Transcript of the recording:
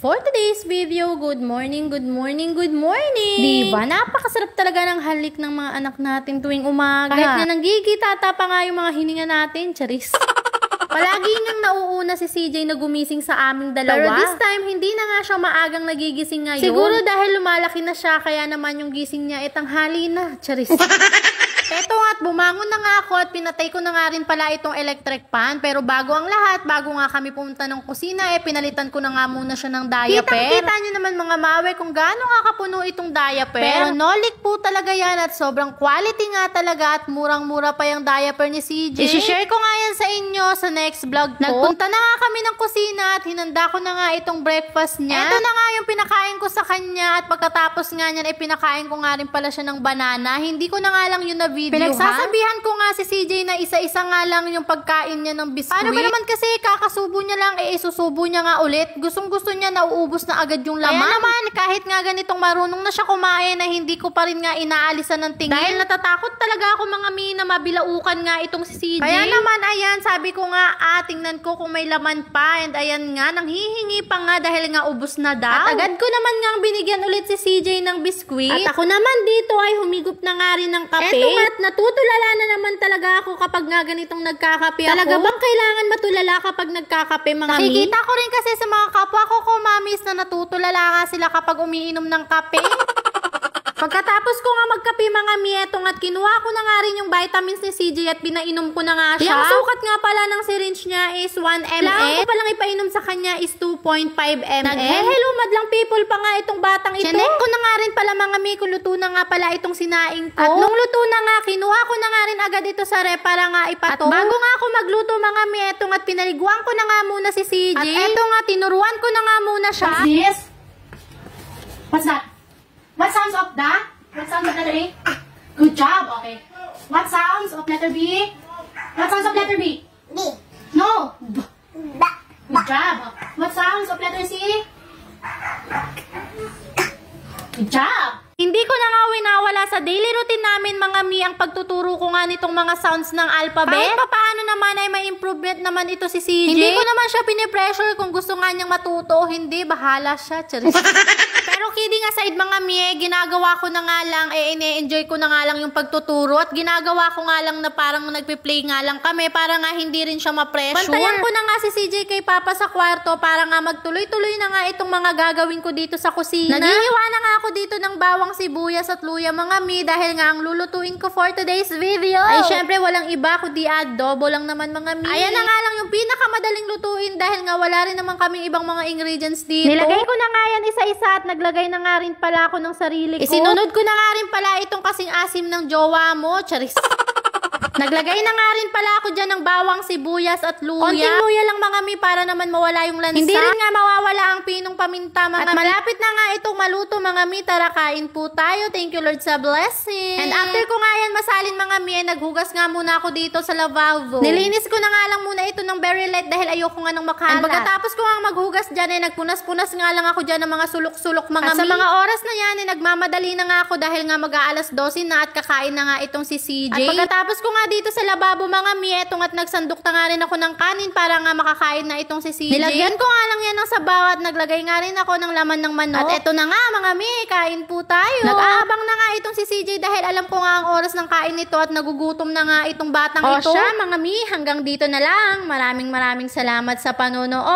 for today's video, good morning, good morning, good morning! Diba? Napakasarap talaga ng halik ng mga anak natin tuwing umaga. Kahit na nanggigitata pa nga yung mga hininga natin, charis. Palagi niyang nauuna si CJ na gumising sa aming dalawa. Pero this time, hindi na nga siya maagang nagigising ngayon. Siguro dahil lumalaki na siya, kaya naman yung gising niya tanghali na, charis. Eto at bumangon na nga ako at pinatay ko na nga rin pala itong electric pan. Pero bago ang lahat, bago nga kami pumunta ng kusina, pinalitan ko na nga muna siya ng diaper. Kita nyo naman mga mawe kung gaano nga kapuno itong diaper. Pero no leak po talaga yan at sobrang quality nga talaga at murang-mura pa yung diaper ni CJ. I-share ko nga yan sa inyo sa next vlog ko. Nagpunta na nga kami ng kusina at hinanda ko na nga itong breakfast niya. Ito na nga yung pinakain ko sa kanya at pagkatapos nga niyan, pinakain ko nga rin pala siya ng banana. Hindi ko na nga lang yun na video. Pinagsasabihan ko nga si CJ na isa-isa nga lang yung pagkain niya ng biskuit. Ano ba naman kasi kakasubo niya lang, isusubo niya nga ulit. Gustong-gusto niya na uubos na agad yung laman. Kaya naman, kahit nga ganitong marunong na siya kumain, na hindi ko pa rin nga inaalisan ng tingin. Dahil natatakot talaga ako mga mi na mabilaukan nga itong si CJ. Kaya naman, ayan, sabi ko nga, tingnan ko kung may laman pa. And ayan nga, nanghihingi pa nga dahil nga ubos na daw. At agad ko naman nga binigyan ulit si CJ ng biskuit. At ako naman dito ay humigop na nga rin ng kape. Eto nga, natutulala na naman talaga ako kapag nga ganitong nagkakape ako. Talaga bang kailangan matulala kapag nagkakape mga mi? Nakikita ko rin kasi sa mga kapwa ko mamis na natutulala nga sila kapag umiinom ng kape. Pagkatapos ko nga magkape mga mi, etong at kinuha ko na nga rin yung vitamins ni CJ at pinainom ko na nga siya. Yung sukat nga pala ng syringe niya is 1 ml. Kailangan ko palang ipainom sa kanya is 2.5 ml. Nag-hello madlang people pa nga itong batang ito. Chinek ko na nga rin pala mga mi, kung luto na nga pala itong sinaing ko. At nung luto na nga, kinuha ko na nga rin agad ito sa rep para nga ipato. At bago nga ako magluto mga mi, etong at pinaliguan ko na nga muna si CJ. At eto nga, tinuruan ko na nga muna siya. What's this? What's that? What sounds of that? What sounds of letter A? Good job. Okay. What sounds of letter B? What sounds of letter B? B. No. B. Good job. What sounds of letter C? Good job. Hindi ko na nga winawala sa daily routine namin mga mi ang pagtuturo ko nga nitong mga sounds ng alphabet. Kahit paano naman ay may improvement naman ito si CJ. Hindi ko naman siya pinipressure kung gusto nga niyang matuto. Hindi, bahala siya. Pero kidding aside mga mi, ginagawa ko na nga lang, ine-enjoy ko na nga lang yung pagtuturo at ginagawa ko nga lang na parang nagpe-play nga lang kami para nga hindi rin siya ma-pressure. Bantayan ko na nga si CJ kay Papa sa kwarto para nga magtuloy-tuloy na nga itong mga gagawin ko dito sa kusina. Naghihiwa na nga ako dito ng bawang sibuyas at luya mga mi dahil nga ang lulutuin ko for today's video ay syempre walang iba kundi adobo lang naman mga mi. Ayan na nga lang yung pinakamadaling lutuin dahil nga wala rin naman kaming ibang mga ingredients dito. Nilagay ko na nga yan isa-isa at naglagay na nga rin pala ako ng sarili ko. Isinunod ko na nga rin pala itong kasing asim ng jowa mo, charis. Naglagay na nga rin pala ako dyan ng bawang, sibuyas at luya. Konting luya lang mga mi para naman mawala yung lansa. Hindi rin nga mawawala ang pinong paminta mga mi. At malapit na nga itong maluto mga mi. Tara kain po tayo. Thank you Lord sa blessing. And after ko nga yan masalin mga mi, naghugas nga muna ako dito sa lavabo. Nilinis ko na nga lang muna ito ng very light dahil ayoko nga ng makalat. And pagkatapos ko nga maghugas dyan nagpunas-punas nga lang ako dyan ng mga sulok-sulok mga mi. At sa mga oras na yan nagmamadali na nga ako dahil nga mag-aalas 12 na at kakain na nga itong si CJ. At pagkatapos ko nga dito sa lababo mga mi, etong at nagsandok na nga rin ako ng kanin para nga makakain na itong si CJ. Nilagyan ko nga lang yan ng sabaw at naglagay nga rin ako ng laman ng manok. At eto na nga mga mi, kain po tayo. Nag-aabang na nga itong si CJ dahil alam ko nga ang oras ng kain nito at nagugutom na nga itong batang ito. O siya mga mi, hanggang dito na lang. Maraming salamat sa panonood.